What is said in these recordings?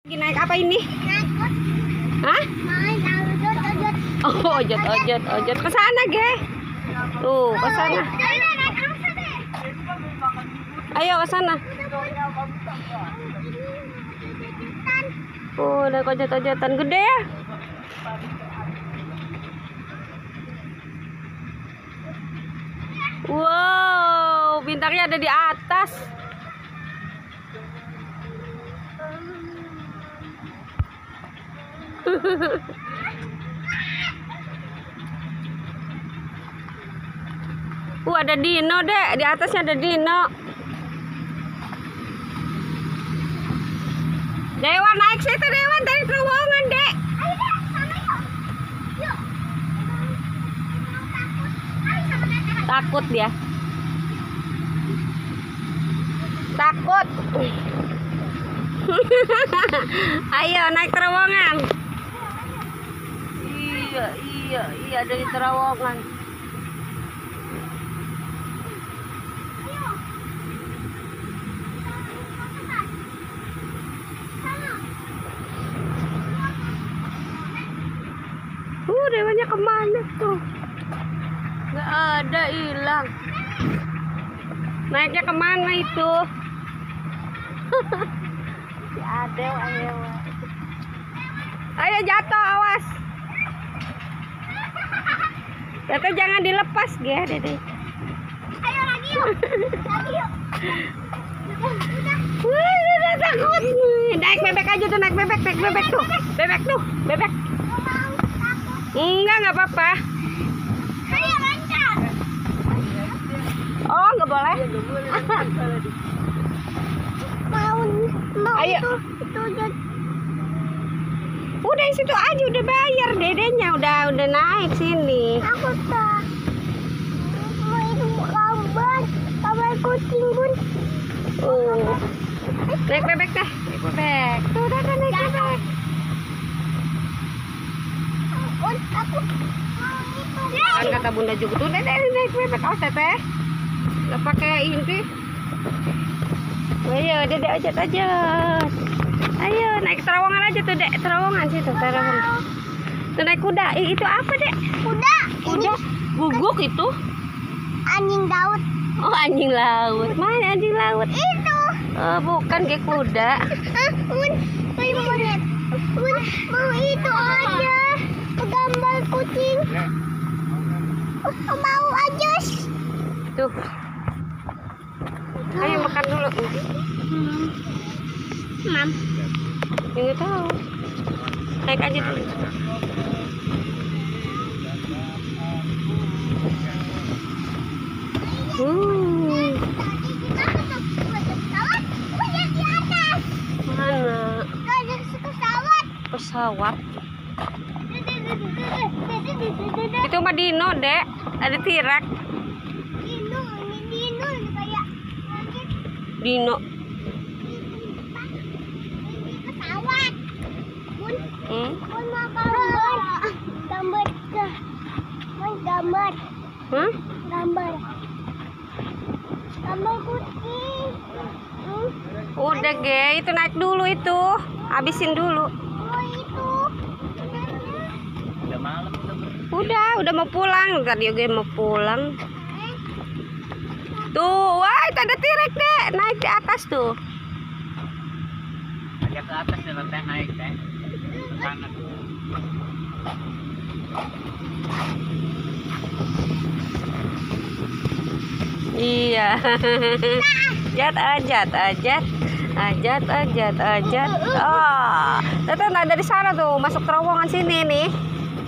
Naik apa ini? Hah? Oh, ojot. Ke sana, Ge. Tuh, ke sana. Ayo ke sana. Oh, ada ojot-ojotan gede ya. Wow, bintangnya ada di atas. Ada dino, Dek. Di atasnya ada dino. Dewan naik situ, Dewan, dari terowongan, Dek. Takut dia. Takut. Ayo naik terowongan. Iya dari terowongan. Dewannya kemana tuh? Nggak ada, hilang. Naiknya kemana itu? Ayo jatuh, awas. Tete jangan dilepas, Ge, Dede. Ayo lagi yuk. Udah takut. Naik bebek aja tuh, naik bebek tuh. Bebek. Enggak apa-apa. Ayo lancar. Oh, nggak boleh. Mau Ayo. itu Udah situ aja, udah bayar, dedenya udah naik sini. aku tak mau itu lambat kucing bun. Naik bebek deh, naik bebek. Tuh udah naik bebek. Aku mau itu. Kan kata bunda juga tuh udah naik bebek. Awas Teteh, nggak pakai ini. Ayo Dede aja. Ayo naik terowongan aja tuh, Dek. Terowongan situ, terowongan. Tuh naik kuda. Itu apa, Dek? Kuda. Guguk itu. Anjing laut. Oh, anjing laut. Mana anjing laut? Itu. Oh, bukan kayak kuda. Mau itu aja. Gambar kucing. Mau aja. Tuh. Ayo makan dulu. Mam. Nggak tahu. Naik aja dulu. Mana? Pesawat. Itu mah dino, Dek. Ada T-Rex. Dino. Pesawat. Bun. Hmm? Bun mau gambar. Hah? Gambar kucing. Udah, Ge. Itu naik dulu itu. Habisin dulu. Oh itu. Udah mau pulang. Tadi Ge mau pulang. Tuh, wah, itu ada T-Rex, Dek. Naik di atas tuh. Ajak ke atas dan Teh naik, Teh. Ke sana tuh. Iya. Ajat. Oh, Teteh nah dari sana tuh, masuk terowongan sini nih.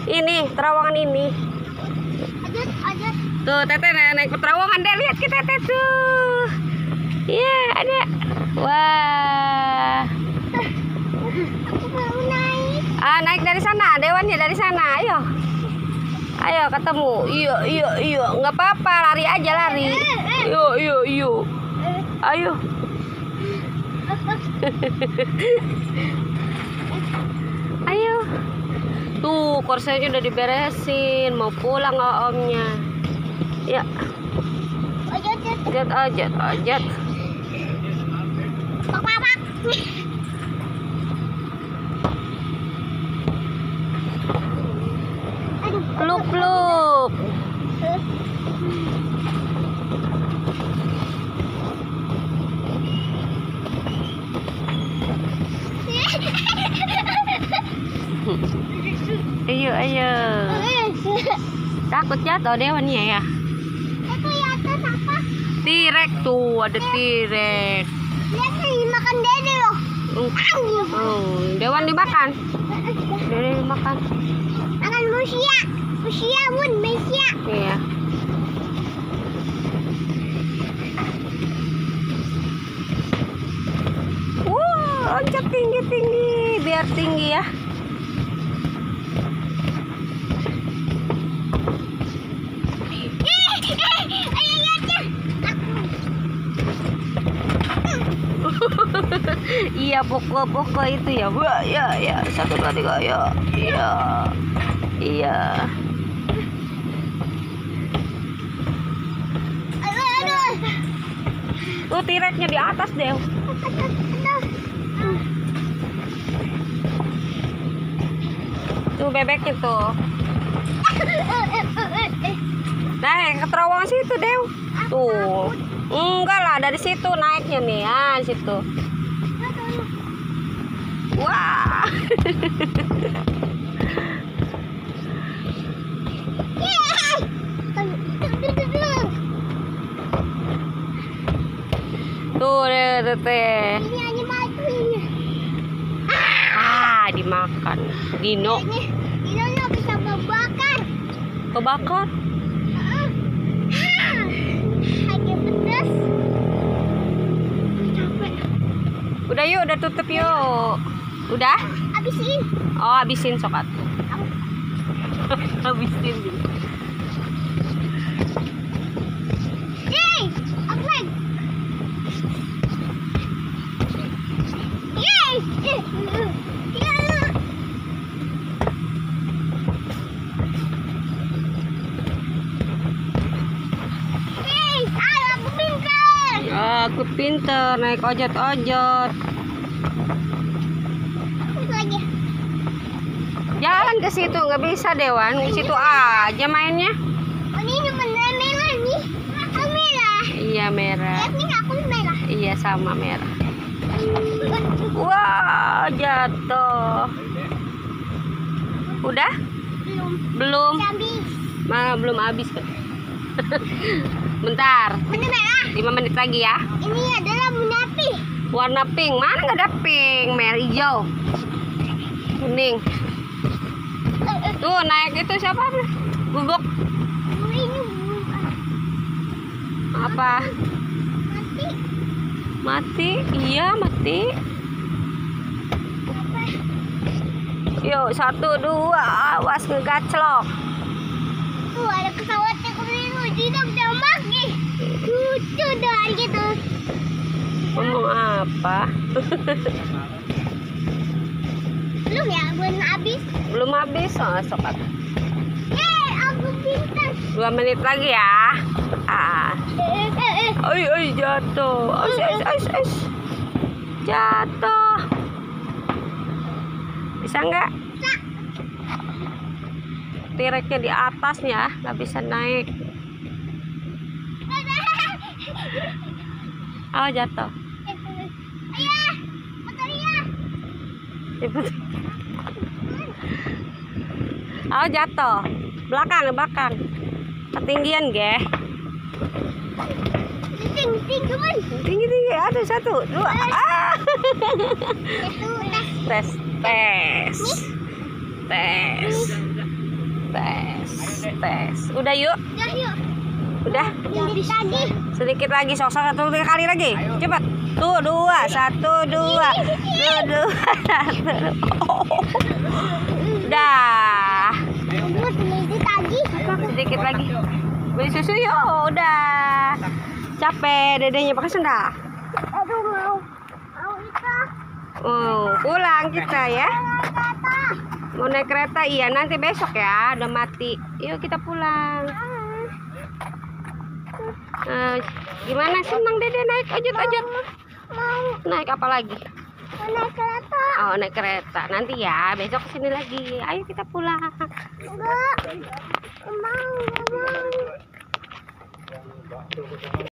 Ini terowongan ini. Ajat. Tuh, Teteh naik ke terowongan deh, lihat kita Teteh tuh. Iya, ada. Wah. Aku mau naik. Naik dari sana, Dewannya dari sana. Ayo ketemu. Iya. Nggak apa-apa, lari aja lari. Iyo. Ayo. Ayo. Tuh, korsenya udah diberesin, mau pulang omnya. Ya. Ajat. Pak. Kupluk. Ayo, ayo. Takut jatuh dewannya ya. Itu ya atas apa? Tirek tuh, ada tirek. Lihat nih, makan dede loh. Dewan dimakan. Dewan dimakan. Makan manusia. Manusia bun, manusia. Iya. Loncat tinggi-tinggi, biar tinggi ya. Iya, pokok-pokok itu ya. Wah, ya, ya. 1, 2, 3, ya. Iya. Iya. Tuh tireknya di atas, Dew. Tuh bebeknya tuh. Nah, ke terowongan situ, Dew. Tuh. Enggak lah, dari situ naiknya nih. Ah, situ. Wah. Tuh, teh. Ini hanya mati. Ah, dimakan. Dino. Ini bisa membakar. Kebakar. Lagi pedas. Capek. Udah yuk, udah tutup yuk. Udah? Habisin. Oh, habisin sokat. Habisin dulu. Yeay, aku lagi. Yeay. Yeay, aku pintar. Aku pinter naik ojot-ojot. Lagi. Jalan ke situ nggak bisa, Dewan. Ke situ aja mainnya. Oh, ini merah nih. Aku merah. Iya, merah. Lihat nih, aku merah. Iya, sama merah. Wah, jatuh. Udah? Belum. Belum? Habis. Belum habis. Bentar. Bener merah. 5 menit lagi ya. Ini adalah munafi. Warna pink. Mana nggak ada pink? Merah, hijau, kuning. Tuh naik itu siapa? Guguk. Ini Apa? mati. Mati? Iya, mati. Yuk, 1, 2, awas ngegaclok. Tuh ada pesawat yang keliru. Tidak bisa lagi. Lucu doang gitu. Ngomong apa? Belum ya, belum habis. Belum habis, oh, sokat. Yeay, aku pintar. 2 menit lagi ya. Ah. Oi, jatuh. Ais. Jatuh. Bisa nggak? Bisa. Tireknya di atasnya, nggak bisa naik. Oh, jatuh. Ayah, motornya. Oh, jatuh. Belakang. Ketinggian, ge. Tinggi, teman. Tinggi. Aduh, 1, 2. Ah. Itu Tes. Udah yuk. Udah yuk. Udah. Sedikit lagi. Sedikit lagi, sok 1 kali lagi. Cepat. Tuh, 2, 1, 2. Tuh, 2, 1. Udah. Sedikit lagi. Beli susu yuk, udah. Capek dedenya pakai sendal. Aduh, mau itu. Pulang kita ya. Kata. Mau naik kereta, iya nanti besok ya, udah mati. Yuk kita pulang. Gimana, senang dede naik ojot-ojot? Mau Naik apa lagi? naik kereta. Oh, naik kereta. Nanti ya, besok kesini lagi. Ayo kita pulang. Enggak. Mama.